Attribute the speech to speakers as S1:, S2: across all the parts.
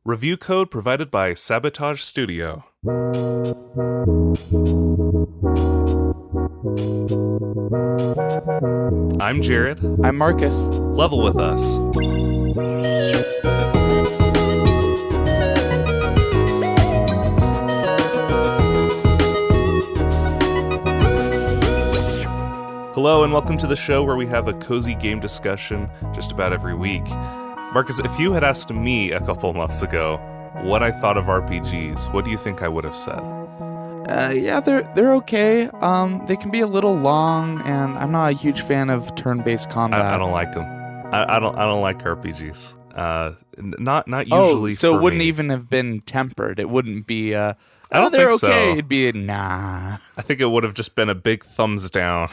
S1: Review code provided by Sabotage Studio. I'm Jared.
S2: I'm Marcus.
S1: Level with us. Hello and welcome to the show where we have a cozy game discussion just about every week. Marcus, if you had asked me a couple months ago what I thought of RPGs, what do you think I would have said?
S2: Yeah, they're okay. They can be a little long, and I'm not a huge fan of turn-based combat.
S1: I don't like them. I don't like RPGs. Not usually.
S2: Oh, so
S1: for
S2: it wouldn't
S1: me.
S2: even have been tempered. It wouldn't be.
S1: I don't
S2: they're
S1: think
S2: okay.
S1: so.
S2: It'd be nah.
S1: I think it would have just been a big thumbs down.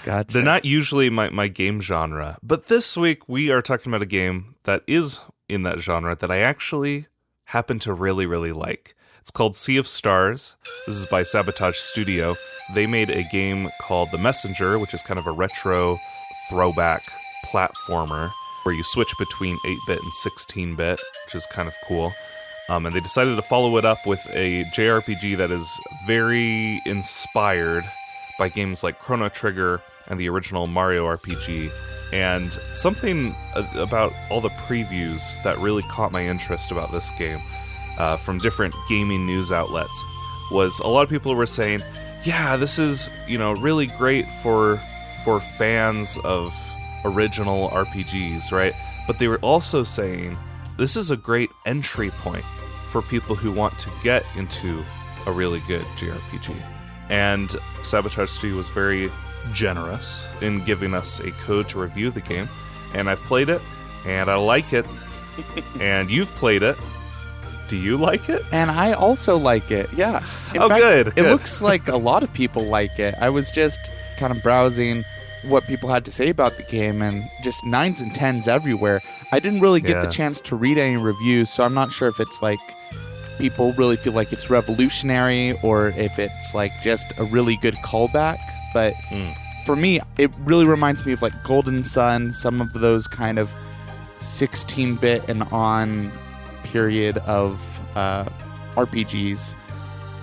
S2: Gotcha.
S1: They're not usually my game genre, but this week we are talking about a game that is in that genre that I actually happen to really, really like. It's called Sea of Stars. This is by Sabotage Studio. They made a game called The Messenger, which is kind of a retro throwback platformer where you switch between 8-bit and 16-bit, which is kind of cool. And they decided to follow it up with a JRPG that is very inspired by games like Chrono Trigger and the original Mario RPG. And something about all the previews that really caught my interest about this game from different gaming news outlets was a lot of people were saying, yeah, this is, really great for fans of original RPGs, right? But they were also saying this is a great entry point for people who want to get into a really good JRPG. And Sabotage Studio was very generous in giving us a code to review the game. And I've played it, and I like it. And you've played it. Do you like it?
S2: And I also like it, yeah. In fact,
S1: good.
S2: It looks like a lot of people like it. I was just kind of browsing what people had to say about the game, and just 9s and 10s everywhere. I didn't really get the chance to read any reviews, so I'm not sure if it's like people really feel like it's revolutionary or if it's like just a really good callback. But for me, it really reminds me of like Golden Sun, some of those kind of 16-bit and on period of RPGs.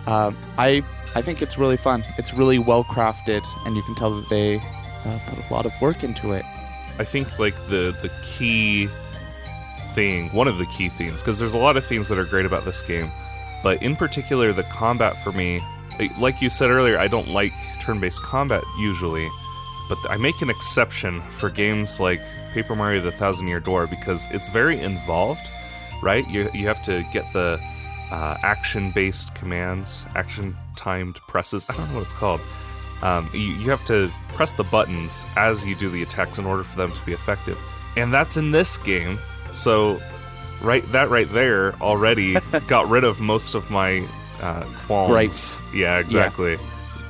S2: I think it's really fun. It's really well crafted, and you can tell that they put a lot of work into it.
S1: I think like the key thing, one of the key themes, because there's a lot of things that are great about this game, but in particular the combat for me, like you said earlier, I don't like turn-based combat usually, but I make an exception for games like Paper Mario the Thousand Year Door because it's very involved, right? You have to get the action-based commands, action-timed presses, I don't know what it's called. You have to press the buttons as you do the attacks in order for them to be effective. And that's in this game. So right there already got rid of most of my qualms.
S2: Gripes.
S1: Yeah, exactly. Yeah.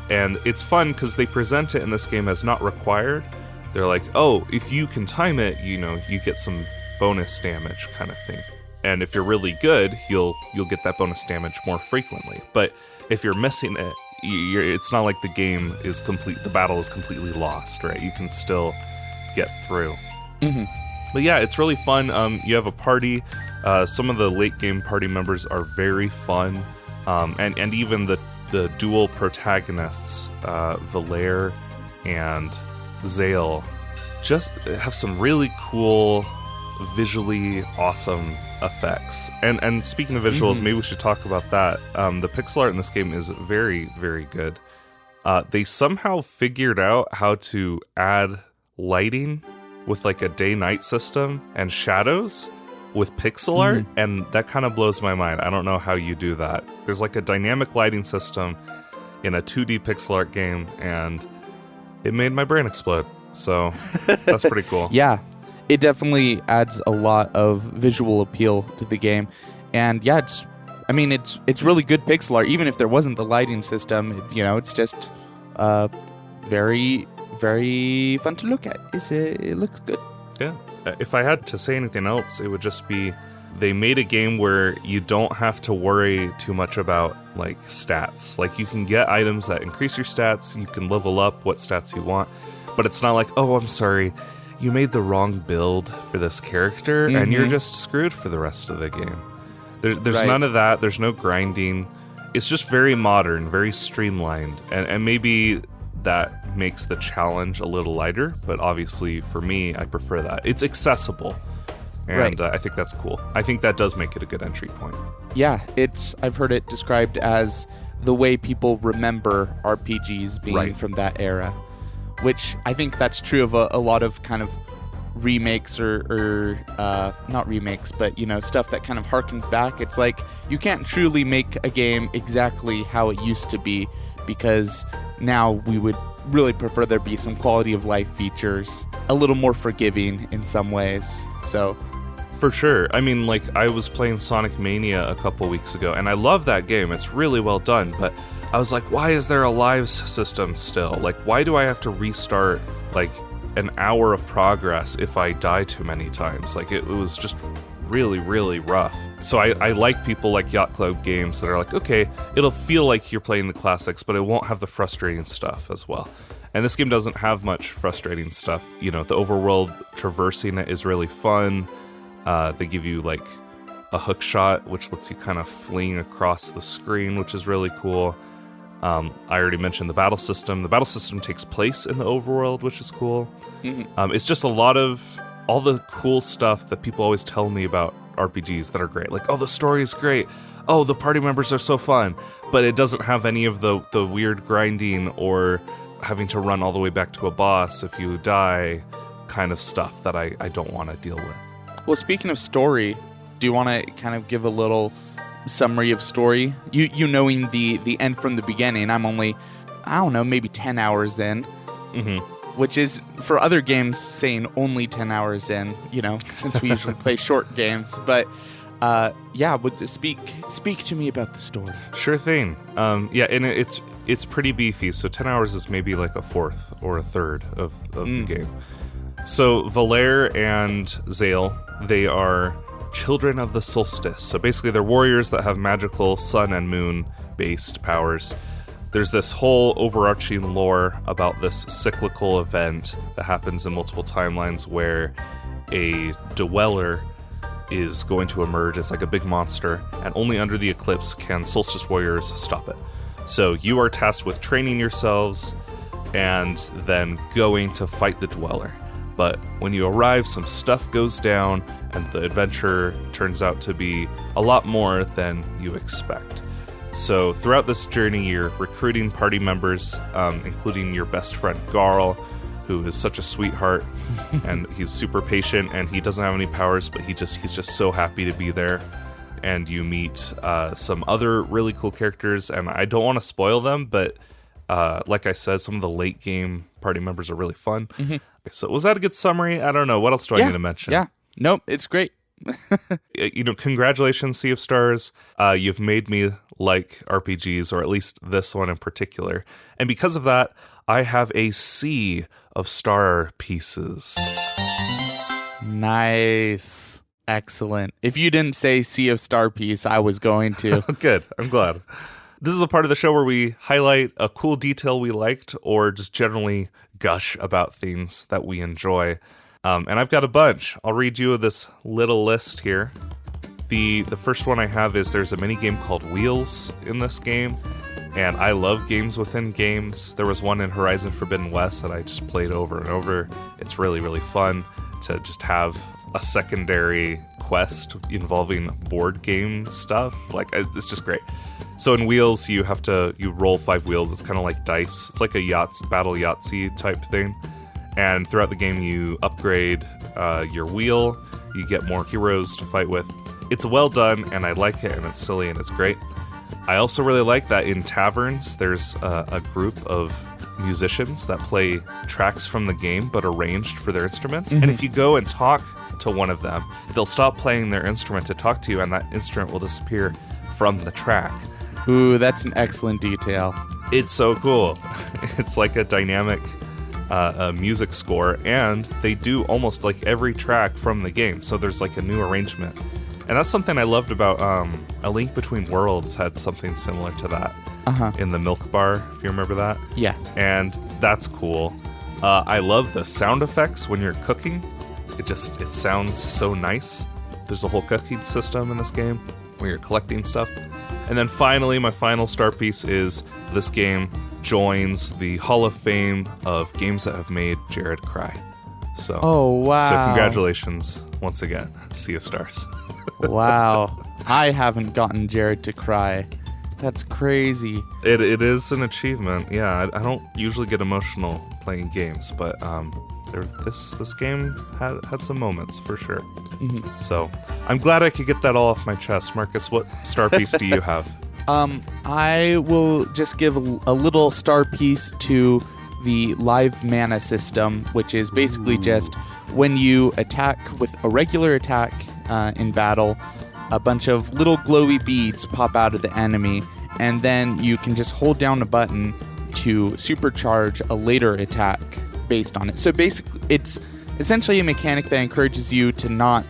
S1: And it's fun because they present it in this game as not required. They're like, oh, if you can time it, you get some bonus damage kind of thing. And if you're really good, you'll get that bonus damage more frequently. But if you're missing it, it's not like the game is complete. The battle is completely lost, right? You can still get through.
S2: Mm-hmm.
S1: But yeah, it's really fun. You have a party. Some of the late game party members are very fun, and even the dual protagonists, Valere and Zale, just have some really cool, visually awesome effects. And speaking of visuals, maybe we should talk about that. The pixel art in this game is very, very good. They somehow figured out how to add lighting with like a day-night system and shadows with pixel art, and that kind of blows my mind. I don't know how you do that. There's like a dynamic lighting system in a 2D pixel art game, and it made my brain explode. So that's pretty cool.
S2: Yeah. It definitely adds a lot of visual appeal to the game. And yeah, it's really good pixel art, even if there wasn't the lighting system. It's just very, very fun to look at. It looks good.
S1: Yeah. If I had to say anything else, it would just be they made a game where you don't have to worry too much about like stats. Like you can get items that increase your stats, you can level up what stats you want, but it's not like, oh, I'm sorry, you made the wrong build for this character, and you're just screwed for the rest of the game. There's none of that. There's no grinding. It's just very modern, very streamlined, and maybe that makes the challenge a little lighter, but obviously for me, I prefer that. It's accessible, and I think that's cool. I think that does make it a good entry point.
S2: Yeah, I've heard it described as the way people remember RPGs being from that era, which I think that's true of a lot of kind of remakes or not remakes, but stuff that kind of harkens back. It's like you can't truly make a game exactly how it used to be, because now we would really prefer there be some quality of life features, a little more forgiving in some ways. So
S1: for sure. I mean, like, I was playing Sonic Mania a couple weeks ago, and I love that game. It's really well done, but I was like, why is there a lives system still? Like, why do I have to restart like an hour of progress if I die too many times? Like, it was just really, really rough. So I like people like Yacht Club Games that are like, okay, it'll feel like you're playing the classics, but it won't have the frustrating stuff as well. And this game doesn't have much frustrating stuff. The overworld traversing it is really fun. They give you like a hook shot, which lets you kind of fling across the screen, which is really cool. I already mentioned the battle system. The battle system takes place in the overworld, which is cool. It's just a lot of all the cool stuff that people always tell me about RPGs that are great. Like, oh, the story is great. Oh, the party members are so fun. But it doesn't have any of the weird grinding or having to run all the way back to a boss if you die kind of stuff that I don't want to deal with.
S2: Well, speaking of story, do you want to kind of give a little summary of story? You knowing the end from the beginning, I'm only, I don't know, maybe 10 hours in. Which is, for other games, saying only 10 hours in, since we usually play short games. But, speak to me about the story.
S1: Sure thing. And it's pretty beefy, so 10 hours is maybe like a fourth or a third of the game. So Valere and Zale, they are children of the solstice. So basically they're warriors that have magical sun and moon based powers. There's this whole overarching lore about this cyclical event that happens in multiple timelines where a dweller is going to emerge. It's like a big monster, and only under the eclipse can solstice warriors stop it. So you are tasked with training yourselves and then going to fight the dweller. But when you arrive, some stuff goes down, and the adventure turns out to be a lot more than you expect. So throughout this journey, you're recruiting party members, including your best friend Garl, who is such a sweetheart, and he's super patient, and he doesn't have any powers, but he's just so happy to be there. And you meet some other really cool characters, and I don't want to spoil them, but like I said, some of the late game party members are really fun. So was that a good summary? I don't know. What else do I need to mention?
S2: Yeah. Nope, it's great.
S1: Congratulations, Sea of Stars. You've made me like RPGs, or at least this one in particular. And because of that, I have a sea of star pieces.
S2: Nice. Excellent. If you didn't say Sea of Star Piece, I was going to.
S1: Good. I'm glad. This is the part of the show where we highlight a cool detail we liked, or just generally gush about things that we enjoy. And I've got a bunch. I'll read you this little list here. The first one I have is there's a mini game called Wheels in this game, and I love games within games. There was one in Horizon Forbidden West that I just played over and over. It's really, really fun to just have a secondary quest involving board game stuff. Like, it's just great. So in Wheels, you roll 5 wheels. It's kind of like dice. It's like a battle Yahtzee type thing. And throughout the game, you upgrade your wheel. You get more heroes to fight with. It's well done, and I like it, and it's silly, and it's great. I also really like that in taverns, there's a group of musicians that play tracks from the game, but arranged for their instruments. And if you go and talk to one of them, they'll stop playing their instrument to talk to you, and that instrument will disappear from the track.
S2: Ooh, that's an excellent detail.
S1: It's so cool. It's like a dynamic a music score, and they do almost like every track from the game, so there's like a new arrangement. And that's something I loved about A Link Between Worlds had something similar to that in the milk bar, if you remember that.
S2: Yeah.
S1: And that's cool. I love the sound effects when you're cooking. It sounds so nice. There's a whole cooking system in this game where you're collecting stuff. And then finally, my final star piece is this game joins the Hall of Fame of games that have made Jared cry. So,
S2: oh, wow.
S1: So congratulations once again, Sea of Stars.
S2: Wow. I haven't gotten Jared to cry. That's crazy.
S1: It is an achievement. Yeah, I don't usually get emotional playing games, but this game had some moments for sure.
S2: Mm-hmm.
S1: So I'm glad I could get that all off my chest. Marcus, what star piece do you have?
S2: I will just give a little star piece to the live mana system, which is basically just when you attack with a regular attack in battle, a bunch of little glowy beads pop out of the enemy, and then you can just hold down a button to supercharge a later attack based on it. So basically, it's essentially a mechanic that encourages you to not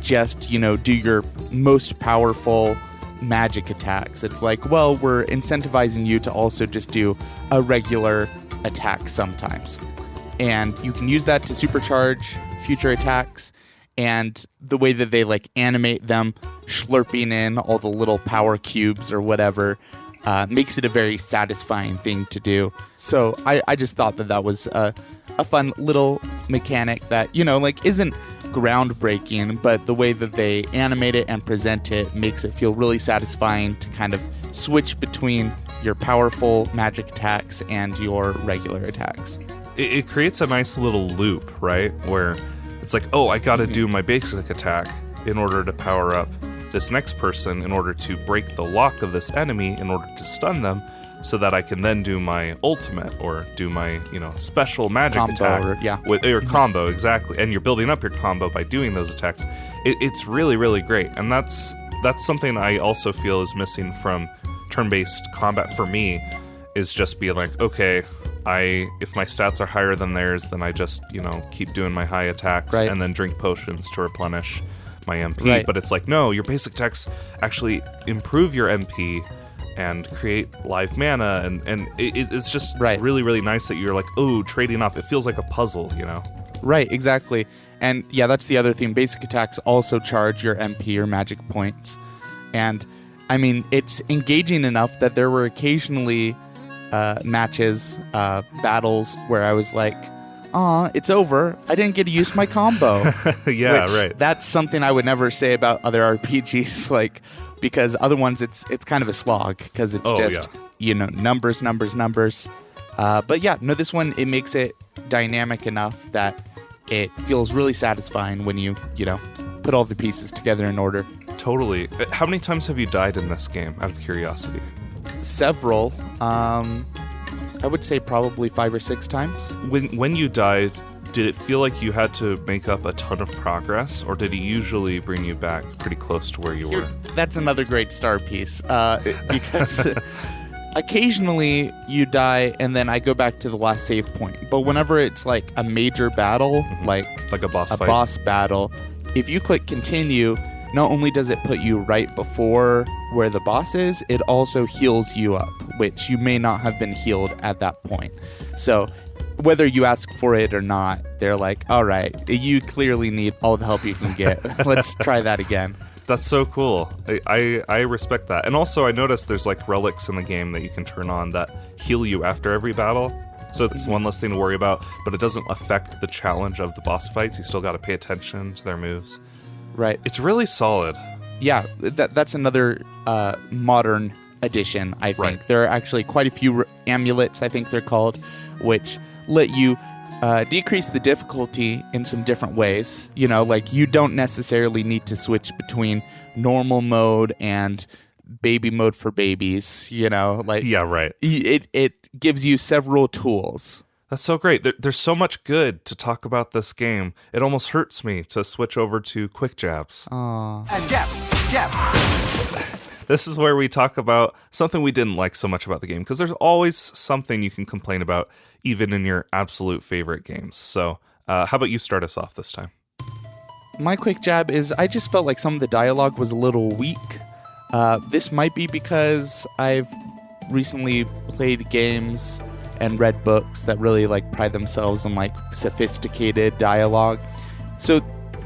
S2: just, do your most powerful magic attacks. It's like, well, we're incentivizing you to also just do a regular attack sometimes. And you can use that to supercharge future attacks. And the way that they animate them, slurping in all the little power cubes or whatever, makes it a very satisfying thing to do. So I just thought that was a fun little mechanic that, isn't groundbreaking, but the way that they animate it and present it makes it feel really satisfying to kind of switch between your powerful magic attacks and your regular attacks.
S1: It creates a nice little loop, right? Where it's like, oh, I gotta do my basic attack in order to power up this next person, in order to break the lock of this enemy, in order to stun them, so that I can then do my ultimate or do my, special magic
S2: combo
S1: attack. With your combo, exactly. And you're building up your combo by doing those attacks. It's really, really great. And that's something I also feel is missing from turn-based combat for me, is just being like, okay, if my stats are higher than theirs, then I just, keep doing my high attacks and then drink potions to replenish my MP.
S2: Right.
S1: But it's like, no, your basic attacks actually improve your MP and create live mana, and it's just really, really nice that you're like, oh, trading off. It feels like a puzzle,
S2: Right, exactly. And yeah, that's the other thing. Basic attacks also charge your MP or magic points. And I mean, it's engaging enough that there were occasionally matches, battles where I was like, aw, it's over. I didn't get to use my combo.
S1: Yeah, right.
S2: That's something I would never say about other RPGs, because other ones it's kind of a slog, because it's numbers. But yeah, no, this one, it makes it dynamic enough that it feels really satisfying when you put all the pieces together in order.
S1: Totally. How many times have you died in this game, out of curiosity?
S2: Several. I would say probably 5 or 6 times.
S1: When you died, did it feel like you had to make up a ton of progress, or did he usually bring you back pretty close to where you were?
S2: That's another great star piece, because occasionally you die and then I go back to the last save point. But whenever it's like a major battle, like
S1: a boss fight.
S2: Boss battle, if you click continue, not only does it put you right before where the boss is, it also heals you up, which you may not have been healed at that point. So whether you ask for it or not, they're like, all right, you clearly need all the help you can get. Let's try that again.
S1: That's so cool. I respect that. And also I noticed there's relics in the game that you can turn on that heal you after every battle. So it's one less thing to worry about, but it doesn't affect the challenge of the boss fights. You still got to pay attention to their moves.
S2: Right.
S1: It's really solid.
S2: Yeah, that's another modern addition, I think.
S1: Right.
S2: There are actually quite a few amulets, I think they're called, which let you decrease the difficulty in some different ways. You don't necessarily need to switch between normal mode and baby mode for babies,
S1: Yeah, right.
S2: It gives you several tools.
S1: That's so great. There's so much good to talk about this game. It almost hurts me to switch over to quick jabs.
S2: Aww.
S3: And jab.
S1: This is where we talk about something we didn't like so much about the game, because there's always something you can complain about, even in your absolute favorite games. So how about you start us off this time?
S2: My quick jab is I just felt like some of the dialogue was a little weak. This might be because I've recently played games and read books that really like pride themselves on like sophisticated dialogue. So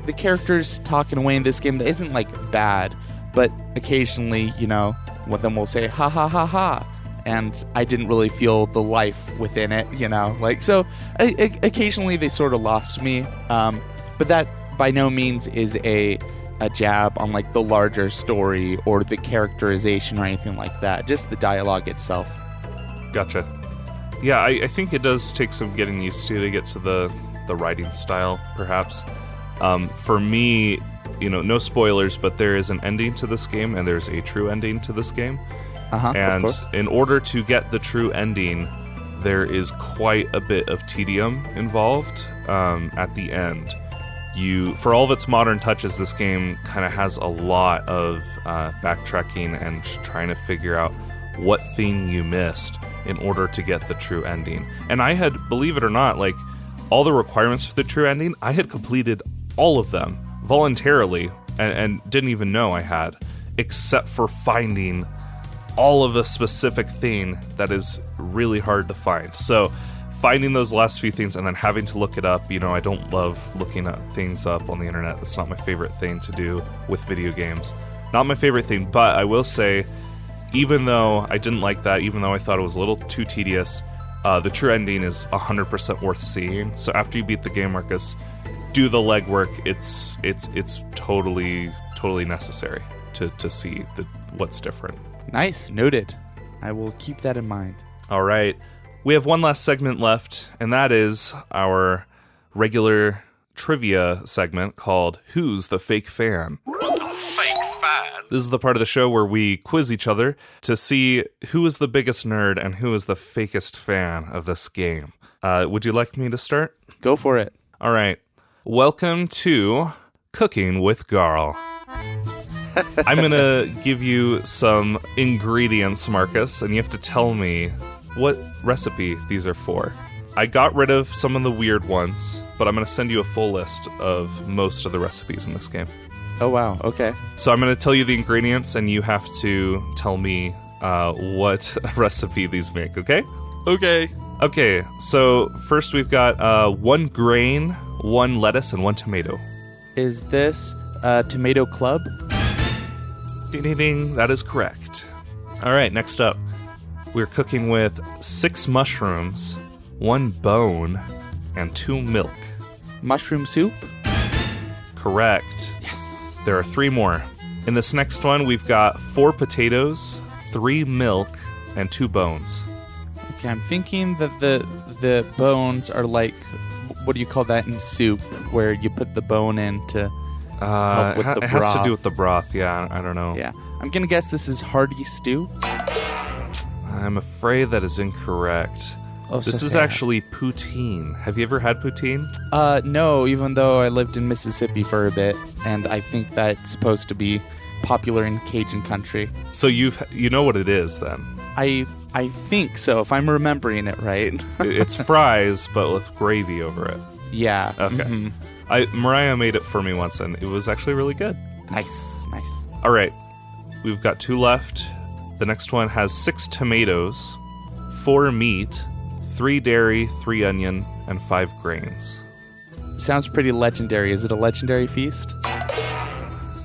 S2: the characters talking away in this game that isn't like bad, but occasionally, one of them will say ha ha ha ha, and I didn't really feel the life within it, so occasionally they sort of lost me, but that by no means is a jab on like the larger story or the characterization or anything like that, just the dialogue itself.
S1: Gotcha. Yeah, I think it does take some getting used to get to the writing style, perhaps. For me, no spoilers, but there is an ending to this game, and there's a true ending to this game. And
S2: of course.
S1: In order to get the true ending, there is quite a bit of tedium involved at the end. For all of its modern touches, this game kind of has a lot of backtracking and trying to figure out what thing you missed in order to get the true ending. And I had, believe it or not, like all the requirements for the true ending, I had completed all of them voluntarily and didn't even know I had, except for finding all of a specific thing that is really hard to find. So finding those last few things and then having to look it up, I don't love looking at things up on the internet. That's not my favorite thing to do with video games. Not my favorite thing, but I will say, even though I didn't like that, even though I thought it was a little too tedious, the true ending is 100% worth seeing. So after you beat the game, Marcus, do the legwork. It's totally necessary to see what's different.
S2: Nice, noted. I will keep that in mind.
S1: All right. We have one last segment left, and that is our regular trivia segment called Who's the Fake Fan? This is the part of the show where we quiz each other to see who is the biggest nerd and who is the fakest fan of this game. Would you like me to start?
S2: Go for it.
S1: All right. Welcome to Cooking with Garl. I'm going to give you some ingredients, Marcus, and you have to tell me what recipe these are for. I got rid of some of the weird ones, but I'm going to send you a full list of most of the recipes in this game.
S2: Oh, wow. Okay.
S1: So I'm going to tell you the ingredients, and you have to tell me what recipe these make, okay?
S2: Okay.
S1: Okay, so first we've got 1 grain, 1 lettuce, and 1 tomato.
S2: Is this Tomato Club?
S1: Ding, ding, ding. That is correct. All right, next up. We're cooking with 6 mushrooms, 1 bone, and 2 milk.
S2: Mushroom soup?
S1: Correct.
S2: Yes.
S1: There are 3 more. In this next one, we've got 4 potatoes, 3 milk, and 2 bones.
S2: Okay, I'm thinking that the bones are like, what do you call that in soup, where you put the bone in to help with the broth?
S1: It has to do with the broth, yeah, I don't know.
S2: Yeah, I'm going to guess this is hearty stew.
S1: I'm afraid that is incorrect.
S2: Oh,
S1: this
S2: so
S1: is
S2: sad.
S1: actually poutine. Have you ever had poutine?
S2: No, even though I lived in Mississippi for a bit, and I think that's supposed to be popular in Cajun country.
S1: So you know what it is then?
S2: I think so, if I'm remembering it right.
S1: It's fries, but with gravy over it.
S2: Yeah.
S1: Okay.
S2: Mm-hmm.
S1: Mariah made it for me once, and it was actually really good.
S2: Nice.
S1: All right, we've got 2 left. The next one has 6 tomatoes, 4 meat, 3 dairy, 3 onion, and 5 grains.
S2: Sounds pretty legendary. Is it a legendary feast?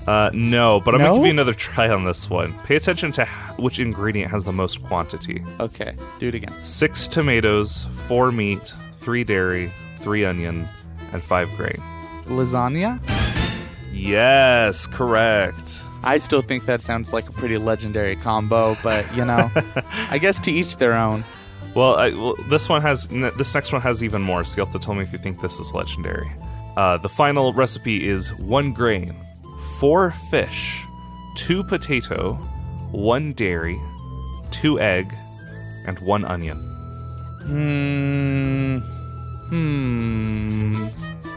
S1: No, but I'm going to
S2: No?
S1: give you another try on this one. Pay attention to which ingredient has the most quantity.
S2: Okay, do it again.
S1: 6 tomatoes, 4 meat, 3 dairy, 3 onion, and 5 grain.
S2: Lasagna?
S1: Yes, correct.
S2: I still think that sounds like a pretty legendary combo, but, I guess to each their own.
S1: Well, this next one has even more, so you'll have to tell me if you think this is legendary. The final recipe is 1 grain, 4 fish, 2 potato, 1 dairy, 2 egg, and 1 onion.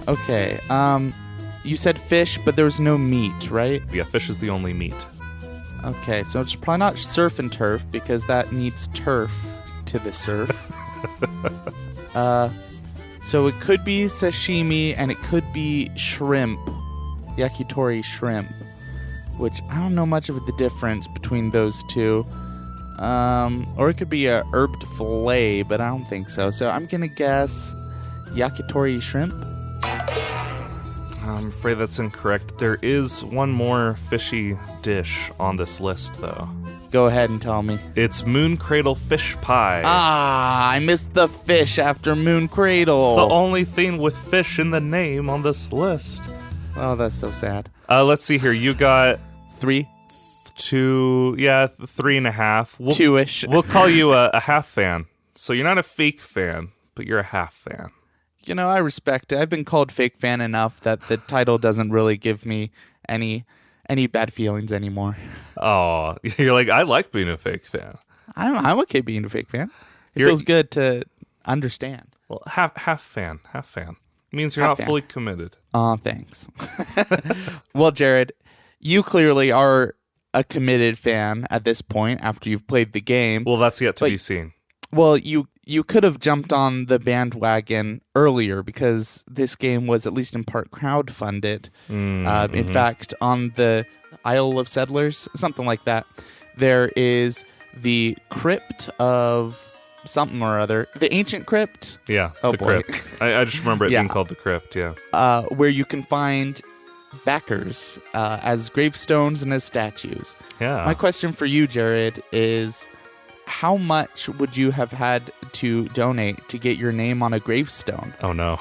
S2: Okay, you said fish, but there was no meat, right?
S1: Yeah, fish is the only meat.
S2: Okay, so it's probably not surf and turf, because that needs turf to the surf. So it could be sashimi, and it could be shrimp, yakitori shrimp, which I don't know much of the difference between those two. Or it could be a herbed fillet, but I don't think so. So I'm going to guess yakitori shrimp.
S1: I'm afraid that's incorrect. There is one more fishy dish on this list, though.
S2: Go ahead and tell me.
S1: It's Moon Cradle Fish Pie.
S2: Ah, I missed the fish after Moon Cradle.
S1: It's the only thing with fish in the name on this list.
S2: Oh, that's so sad.
S1: Let's see here. You got
S2: 3?
S1: 2, 3.5.
S2: Two-ish.
S1: We'll call you a half fan. So you're not a fake fan, but you're a half fan.
S2: You know, I respect it. I've been called fake fan enough that the title doesn't really give me any bad feelings anymore.
S1: Oh, you're like, I like being a fake fan.
S2: I'm okay being a fake fan. It feels good to understand.
S1: Well, half fan. It means you're not fully committed.
S2: Oh, thanks. Well, Jared, you clearly are a committed fan at this point after you've played the game.
S1: Well, that's yet to be seen.
S2: Well, you could have jumped on the bandwagon earlier because this game was at least in part crowdfunded. In fact, on the Isle of Settlers, something like that, there is the crypt of something or other. The ancient crypt?
S1: Yeah,
S2: the
S1: crypt. I just remember it being called the crypt, yeah.
S2: Where you can find backers as gravestones and as statues.
S1: Yeah.
S2: My question for you, Jared, is how much would you have had to donate to get your name on a gravestone?
S1: Oh, no.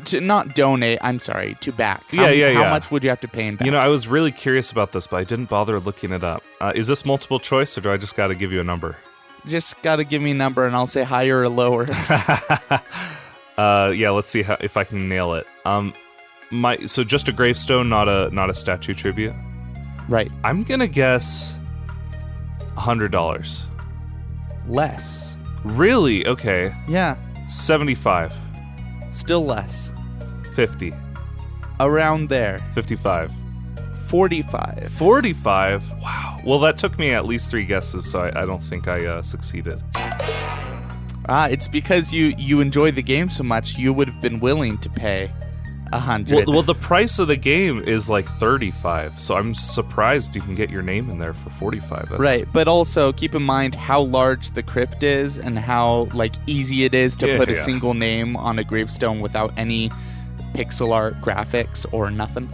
S2: To not donate, I'm sorry, to back.
S1: How
S2: much would you have to pay in back?
S1: You know, I was really curious about this, but I didn't bother looking it up. Is this multiple choice, or do I just got to give you a number?
S2: Just got to give me a number, and I'll say higher or lower.
S1: Let's see if I can nail it. So just a gravestone, not a statue tribute?
S2: Right.
S1: I'm going to guess $100.
S2: Less.
S1: Really? Okay.
S2: Yeah.
S1: 75.
S2: Still less.
S1: 50.
S2: Around there.
S1: 55.
S2: 45.
S1: 45? Wow. Well, that took me at least 3 guesses, so I don't think I succeeded.
S2: It's because you enjoy the game so much, you would have been willing to pay 100.
S1: Well, the price of the game is like 35, so I'm surprised you can get your name in there for 45.
S2: Right, but also keep in mind how large the crypt is and how easy it is to put a single name on a gravestone without any pixel art graphics or nothing.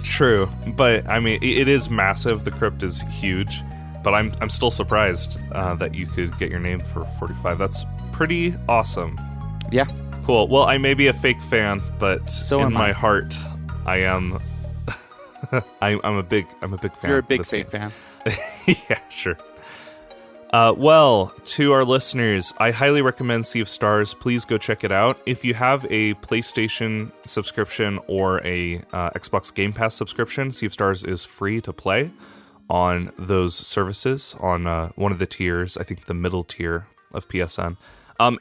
S1: True, but I mean it is massive. The crypt is huge, but I'm still surprised that you could get your name for 45. That's pretty awesome.
S2: Yeah.
S1: Cool. Well, I may be a fake fan, but in my heart, I am. I'm a big fan.
S2: You're a big fake fan.
S1: Yeah, sure. Well, to our listeners, I highly recommend Sea of Stars. Please go check it out. If you have a PlayStation subscription or a Xbox Game Pass subscription, Sea of Stars is free to play on those services on one of the tiers. I think the middle tier of PSN.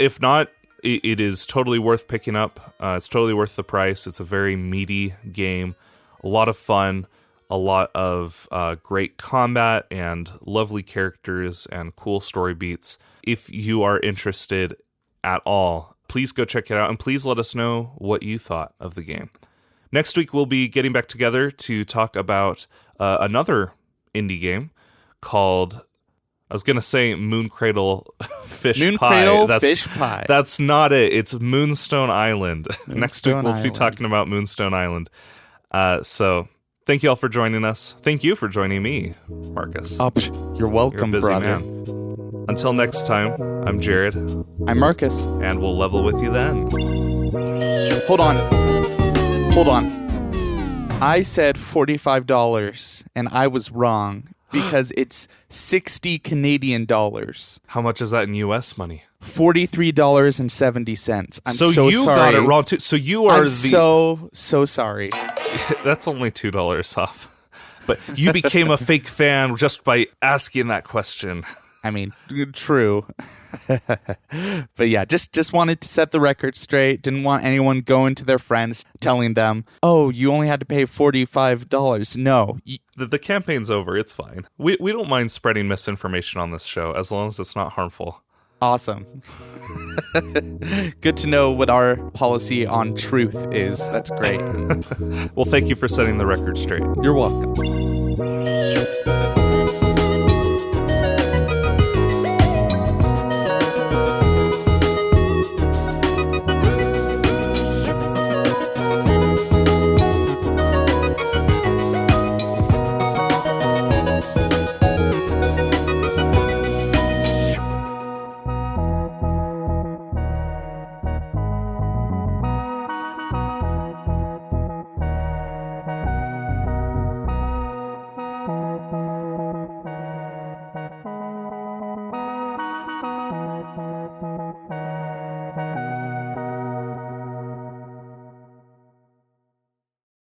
S1: If not, it is totally worth picking up. It's totally worth the price. It's a very meaty game, a lot of fun, a lot of great combat and lovely characters and cool story beats. If you are interested at all, please go check it out and please let us know what you thought of the game. Next week, we'll be getting back together to talk about another indie game called, I was going to say Moon Cradle Fish Pie.
S2: Cradle Fish Pie.
S1: That's not it. It's Moonstone Island. Next week, we'll be talking about Moonstone Island. So thank you all for joining us. Thank you for joining me, Marcus.
S2: You're welcome,
S1: You're a busy
S2: brother.
S1: man. Until next time, I'm Jared.
S2: I'm Marcus.
S1: And we'll level with you then.
S2: Hold on. I said $45, and I was wrong. Because it's 60 Canadian dollars.
S1: How much is that in U.S. money?
S2: $43.70. I'm so
S1: you
S2: sorry.
S1: got it wrong too. So you are
S2: so sorry.
S1: That's only $2 off. But you became a fake fan just by asking that question.
S2: I mean, true. But yeah, just wanted to set the record straight. Didn't want anyone going to their friends telling them, "Oh, you only had to pay $45." No.
S1: The campaign's over. It's fine. We don't mind spreading misinformation on this show as long as it's not harmful.
S2: Awesome. Good to know what our policy on truth is. That's great.
S1: Well, thank you for setting the record straight.
S2: You're welcome.